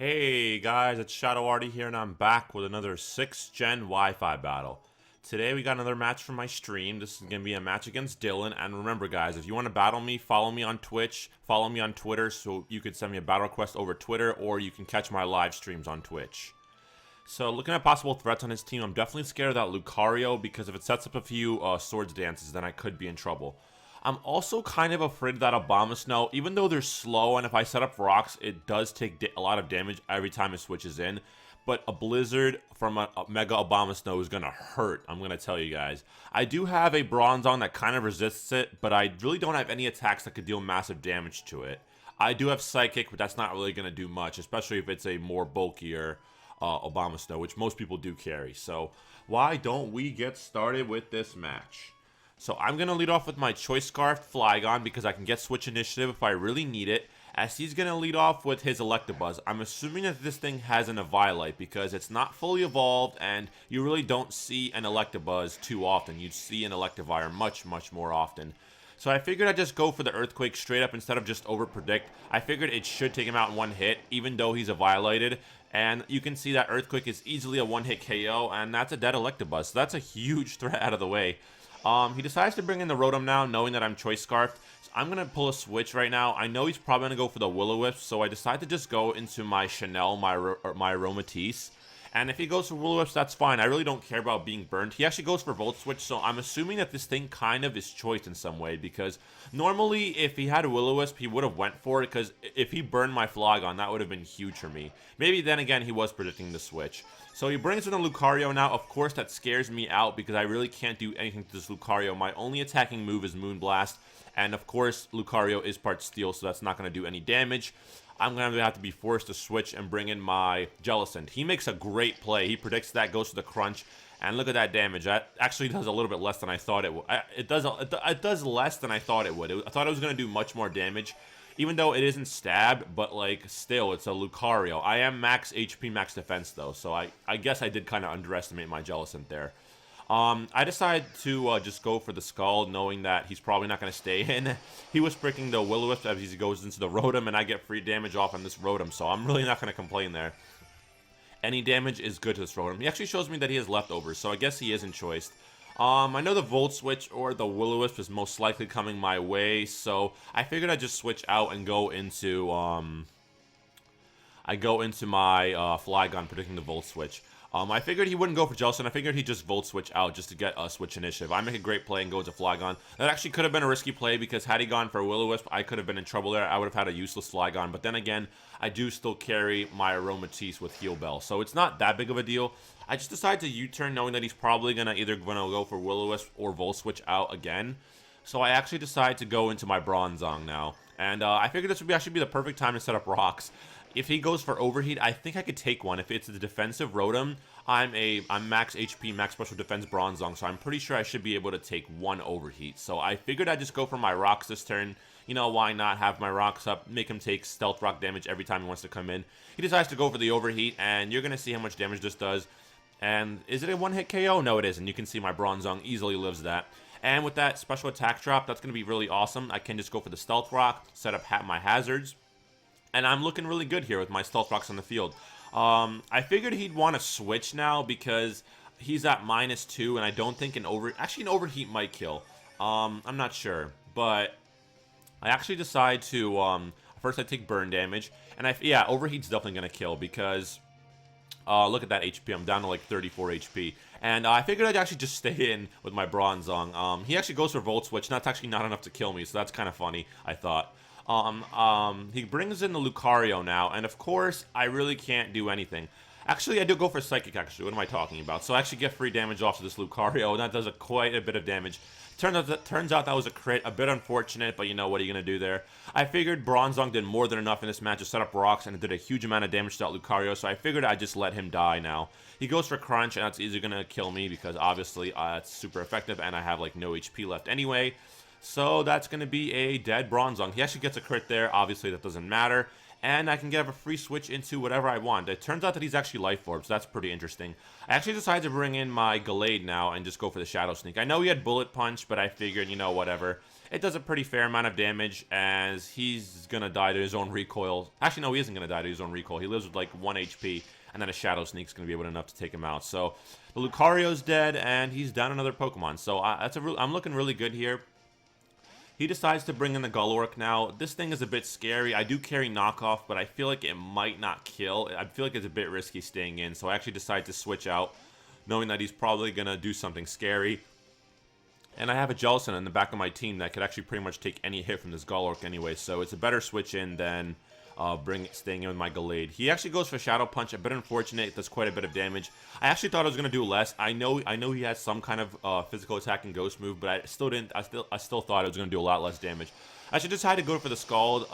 Hey guys, it's Shadow Arty here, and I'm back with another 6th Gen Wi-Fi battle. Today we got another match for my stream. This is going to be a match against Dylan, and remember guys, if you want to battle me, follow me on Twitch, follow me on Twitter, so you could send me a battle request over Twitter, or you can catch my live streams on Twitch. So looking at possible threats on his team, I'm definitely scared of that Lucario, because if it sets up a few swords dances, then I could be in trouble. I'm also kind of afraid of that Abomasnow, even though they're slow, and if I set up rocks, it does take a lot of damage every time it switches in. But a Blizzard from a Mega Abomasnow is going to hurt, I'm going to tell you guys. I do have a Bronzong that kind of resists it, but I really don't have any attacks that could deal massive damage to it. I do have Psychic, but that's not really going to do much, especially if it's a more bulkier Abomasnow, which most people do carry. So why don't we get started with this match? So I'm going to lead off with my Choice Scarf Flygon because I can get Switch Initiative if I really need it. As he's going to lead off with his Electabuzz. I'm assuming that this thing has an Eviolite because it's not fully evolved and you really don't see an Electabuzz too often. You see an Electivire much more often. So I figured I'd just go for the Earthquake straight up instead of just over-predict. I figured it should take him out in one hit even though he's Eviolated. And you can see that Earthquake is easily a one-hit KO and that's a dead Electabuzz. So that's a huge threat out of the way. He decides to bring in the Rotom now, knowing that I'm Choice Scarfed. So I'm going to pull a switch right now. I know he's probably going to go for the Will-O-Wisp, so I decide to just go into my Chanel, my Aromatisse. And if he goes for Will-O-Wisp, that's fine. I really don't care about being burned. He actually goes for Volt Switch, so I'm assuming that this thing kind of is choiced in some way, because normally if he had a Will-O-Wisp, he would have went for it, because if he burned my Flygon, that would have been huge for me. Maybe then again, he was predicting the switch. So he brings in a Lucario now. Of course, that scares me out, because I really can't do anything to this Lucario. My only attacking move is Moonblast, and of course, Lucario is part Steel, so that's not going to do any damage. I'm going to have to be forced to switch and bring in my Jellicent. He makes a great play. He predicts that, goes to the Crunch, and look at that damage. That actually does a little bit less than I thought it would. It does less than I thought it would. I thought it was going to do much more damage, even though it isn't stabbed, but like still, it's a Lucario. I am max HP, max defense though, so I guess I did kind of underestimate my Jellicent there. I decided to just go for the Skull, knowing that he's probably not going to stay in. He was freaking the Will-O-Wisp as he goes into the Rotom, and I get free damage off on this Rotom, so I'm really not going to complain there. Any damage is good to this Rotom. He actually shows me that he has leftovers, so I guess he isn't choiced. I know the Volt Switch or the Will-O-Wisp is most likely coming my way, so I figured I'd just switch out and go into, my Flygon predicting the Volt Switch. I figured he wouldn't go for Jellicent. I figured he'd just Volt Switch out just to get a Switch Initiative. I make a great play and go into Flygon. That actually could have been a risky play because had he gone for Will-O-Wisp, I could have been in trouble there. I would have had a useless Flygon. But then again, I do still carry my Aromatisse with Heal Bell. So it's not that big of a deal. I just decided to U-turn knowing that he's probably going to either go for Will-O-Wisp or Volt Switch out again. So I actually decided to go into my Bronzong now. And I figured this would actually be the perfect time to set up rocks. If he goes for Overheat, I think I could take one. If it's the defensive Rotom, I'm max HP, max special defense Bronzong, so I'm pretty sure I should be able to take one Overheat. So I figured I'd just go for my rocks this turn. You know, why not have my rocks up, make him take stealth rock damage every time he wants to come in. He decides to go for the Overheat, and you're going to see how much damage this does. And is it a one-hit KO? No, it isn't. You can see my Bronzong easily lives that. And with that special attack drop, that's going to be really awesome. I can just go for the stealth rock, set up my hazards. And I'm looking really good here with my Stealth Rocks on the field. I figured he'd want to switch now because he's at -2, and I don't think an Overheat might kill. I'm not sure, but I actually decide to, first I take burn damage, and yeah, Overheat's definitely going to kill because, look at that HP, I'm down to like 34 HP. And I figured I'd actually just stay in with my Bronzong. He actually goes for Volt Switch, and that's actually not enough to kill me, so that's kind of funny, I thought. He brings in the Lucario now, and of course, I really can't do anything. Actually, I do go for Psychic, actually. What am I talking about? So I actually get free damage off to this Lucario, and that does quite a bit of damage. Turns out that was a crit, a bit unfortunate, but you know, what are you going to do there? I figured Bronzong did more than enough in this match to set up rocks, and it did a huge amount of damage to that Lucario, so I figured I'd just let him die now. He goes for Crunch, and that's easily going to kill me, because obviously, it's super effective, and I have like no HP left anyway. So that's going to be a dead Bronzong. He actually gets a crit there. Obviously, that doesn't matter. And I can get a free switch into whatever I want. It turns out that he's actually Life Orb, so that's pretty interesting. I actually decided to bring in my Gallade now and just go for the Shadow Sneak. I know he had Bullet Punch, but I figured, you know, whatever. it does a pretty fair amount of damage, as he's going to die to his own recoil. Actually, no, he isn't going to die to his own recoil. He lives with like 1 HP, and then a Shadow Sneak's going to be able enough to take him out. So the Lucario's dead, and he's down another Pokemon. So I'm looking really good here. He decides to bring in the Galork now. This thing is a bit scary. I do carry knockoff, but I feel like it might not kill. I feel like it's a bit risky staying in, so I actually decide to switch out, knowing that he's probably going to do something scary. And I have a Jellicent in the back of my team that could actually pretty much take any hit from this Galork anyway, so it's a better switch in than staying in with my Gallade. He actually goes for Shadow Punch, a bit unfortunate. It does quite a bit of damage. I actually thought I was going to do less. I know he has some kind of physical attack and ghost move, but I still thought it was going to do a lot less damage. I should decide to go for the Scald,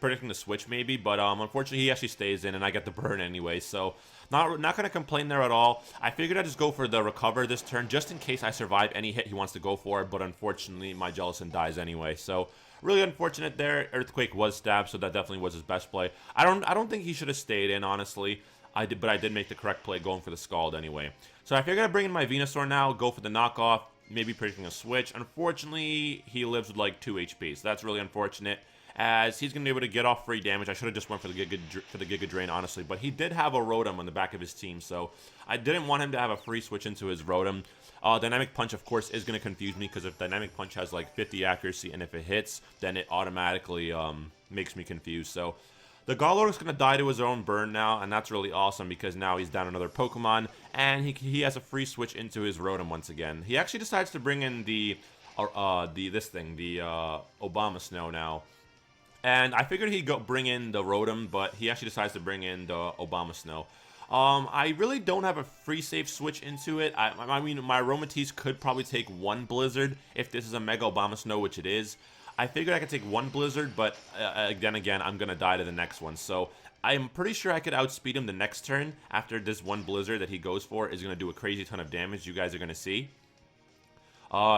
predicting the switch maybe, but unfortunately he actually stays in and I get the burn anyway, so not going to complain there at all. I figured I'd just go for the Recover this turn just in case I survive any hit he wants to go for, but unfortunately my Jellicent dies anyway, so really unfortunate there. Earthquake was stabbed, so that definitely was his best play. I don't think he should have stayed in, honestly. But I did make the correct play going for the Scald anyway. So I figured I'd bring in my Venusaur now, go for the knockoff, maybe predicting a switch. Unfortunately, he lives with like 2 HP, so that's really unfortunate, as he's going to be able to get off free damage. I should have just went for the Giga Drain, honestly, but he did have a Rotom on the back of his team, so I didn't want him to have a free switch into his Rotom. Dynamic Punch, of course, is going to confuse me, because if Dynamic Punch has like 50 accuracy and if it hits, then it automatically makes me confused. So the Galor's going to die to his own burn now, and that's really awesome because now he's down another Pokemon, and he has a free switch into his Rotom once again. He actually decides to bring in the Abomasnow now. And I figured he'd bring in the Rotom, but he actually decides to bring in the Abomasnow. I really don't have a free safe switch into it. I mean, my Aromatisse could probably take 1 Blizzard if this is a Mega Abomasnow, which it is. I figured I could take 1 Blizzard, but then again, I'm going to die to the next one. So I'm pretty sure I could outspeed him the next turn after this 1 Blizzard that he goes for is going to do a crazy ton of damage. You guys are going to see.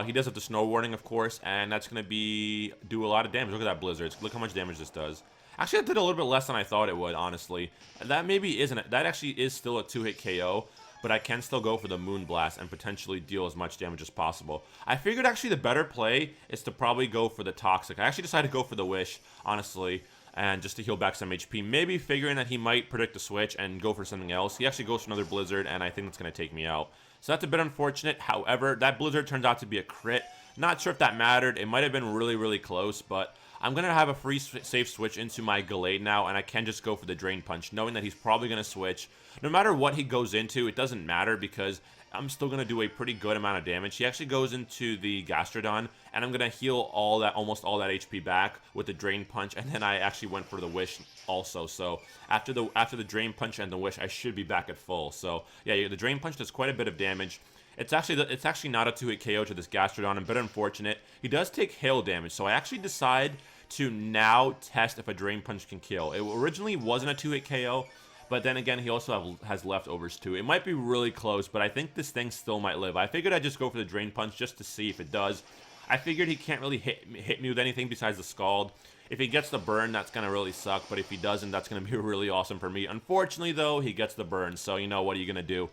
He does have the Snow Warning, of course, and that's going to do a lot of damage. Look at that Blizzard. Look how much damage this does. Actually, it did a little bit less than I thought it would, honestly. That maybe isn't. That actually is still a 2-hit KO, but I can still go for the Moonblast and potentially deal as much damage as possible. I figured actually the better play is to probably go for the Toxic. I actually decided to go for the Wish, honestly, and just to heal back some HP. Maybe figuring that he might predict a switch and go for something else. He actually goes for another Blizzard, and I think that's going to take me out. So that's a bit unfortunate. However, that Blizzard turns out to be a crit. Not sure if that mattered. It might have been really, really close, but I'm going to have a free safe switch into my Gallade now, and I can just go for the Drain Punch, knowing that he's probably going to switch. No matter what he goes into, it doesn't matter because I'm still going to do a pretty good amount of damage. He actually goes into the Gastrodon, and I'm going to heal almost all that HP back with the Drain Punch, and then I actually went for the Wish also. So after the Drain Punch and the Wish, I should be back at full. So yeah, the Drain Punch does quite a bit of damage. It's actually not a 2-hit KO to this Gastrodon, a bit unfortunate. He does take hail damage, so I actually decide to now test if a Drain Punch can kill. It originally wasn't a 2-hit KO, but then again, he also has leftovers too. It might be really close, but I think this thing still might live. I figured I'd just go for the Drain Punch just to see if it does. I figured he can't really hit me with anything besides the Scald. If he gets the burn, that's going to really suck, but if he doesn't, that's going to be really awesome for me. Unfortunately, though, he gets the burn, so you know, what are you going to do?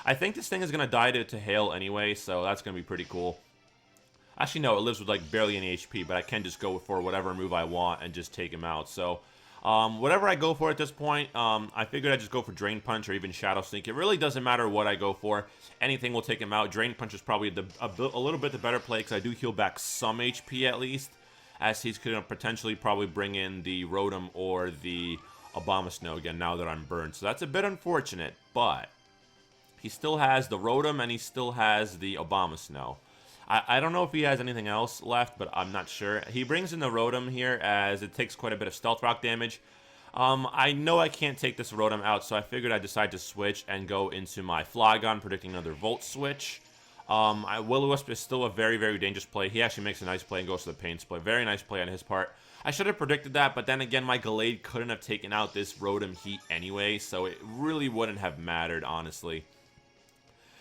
I think this thing is going to die to hail anyway, so that's going to be pretty cool. Actually, no, it lives with like barely any HP, but I can just go for whatever move I want and just take him out. So whatever I go for at this point, I figured I'd just go for Drain Punch or even Shadow Sneak. It really doesn't matter what I go for. Anything will take him out. Drain Punch is probably a little bit the better play because I do heal back some HP at least, as he's going to potentially probably bring in the Rotom or the Abomasnow again now that I'm burned. So that's a bit unfortunate, but he still has the Rotom and he still has the Abomasnow. I don't know if he has anything else left, but I'm not sure. He brings in the Rotom here as it takes quite a bit of Stealth Rock damage. I know I can't take this Rotom out, so I figured I'd decide to switch and go into my Flygon, predicting another Volt switch. Will-O-Wisp is still a very, very dangerous play. He actually makes a nice play and goes to the Pain Split. Very nice play on his part. I should have predicted that, but then again, my Gallade couldn't have taken out this Rotom Heat anyway, so it really wouldn't have mattered, honestly.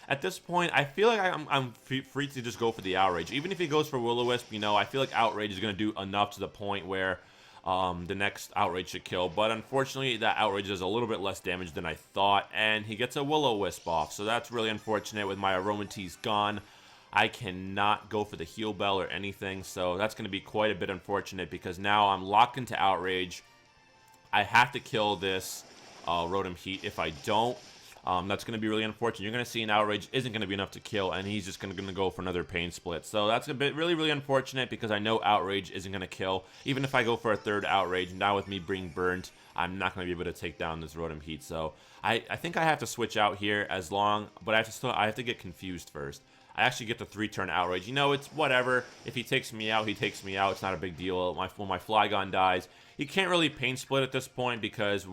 At this point, I feel like I'm free to just go for the Outrage. Even if he goes for Will-O-Wisp, you know, I feel like Outrage is going to do enough to the point where the next Outrage should kill. But unfortunately, that Outrage does a little bit less damage than I thought, and he gets a Will-O-Wisp off. So that's really unfortunate with my Aromatisse gone. I cannot go for the heal bell or anything, so that's going to be quite a bit unfortunate because now I'm locked into Outrage. I have to kill this Rotom Heat. If I don't, that's going to be really unfortunate. You're going to see an Outrage isn't going to be enough to kill, and he's just going to go for another Pain Split. So that's a bit really unfortunate because I know Outrage isn't going to kill. Even if I go for a third Outrage, now with me being burnt, I'm not going to be able to take down this Rotom Heat. So I think I have to switch out here but I have to get confused first. I actually get the 3-turn Outrage. You know, it's whatever. If he takes me out, he takes me out. It's not a big deal. When my Flygon dies, he can't really Pain Split at this point because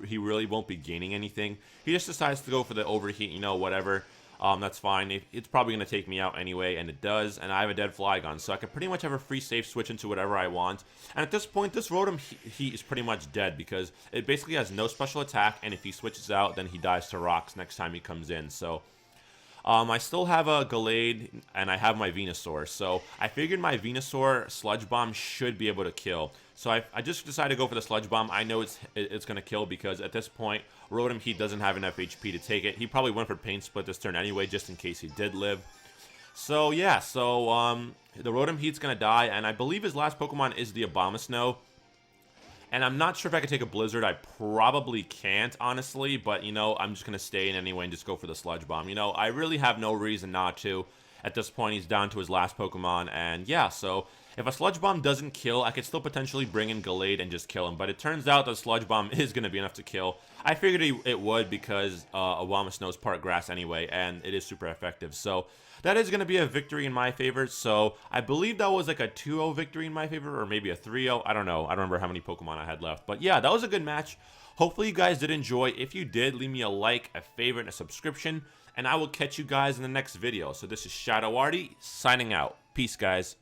he really won't be gaining anything. He just decides to go for the Overheat, you know, whatever. That's fine. It's probably going to take me out anyway, and it does. And I have a dead Flygon, so I can pretty much have a free safe switch into whatever I want. And at this point, this Rotom Heat is pretty much dead because it basically has no special attack, and if he switches out, then he dies to Rocks next time he comes in. So I still have a Gallade, and I have my Venusaur. So I figured my Venusaur Sludge Bomb should be able to kill. So I just decided to go for the Sludge Bomb. I know it's going to kill because at this point, Rotom Heat doesn't have enough HP to take it. He probably went for Pain Split this turn anyway, just in case he did live. So yeah, the Rotom Heat's going to die, and I believe his last Pokemon is the Abomasnow. And I'm not sure if I can take a Blizzard. I probably can't, honestly. But, you know, I'm just going to stay in anyway and just go for the Sludge Bomb. You know, I really have no reason not to. At this point, he's down to his last Pokemon. And, yeah, so if a Sludge Bomb doesn't kill, I could still potentially bring in Gallade and just kill him. But it turns out that Sludge Bomb is going to be enough to kill. I figured it would because Abomasnow is part grass anyway. And it is super effective. So that is going to be a victory in my favor. So I believe that was like a 2-0 victory in my favor, or maybe a 3-0. I don't know. I don't remember how many Pokemon I had left. But yeah, that was a good match. Hopefully you guys did enjoy. If you did, leave me a like, a favorite, and a subscription. And I will catch you guys in the next video. So this is Shadow Artie signing out. Peace, guys.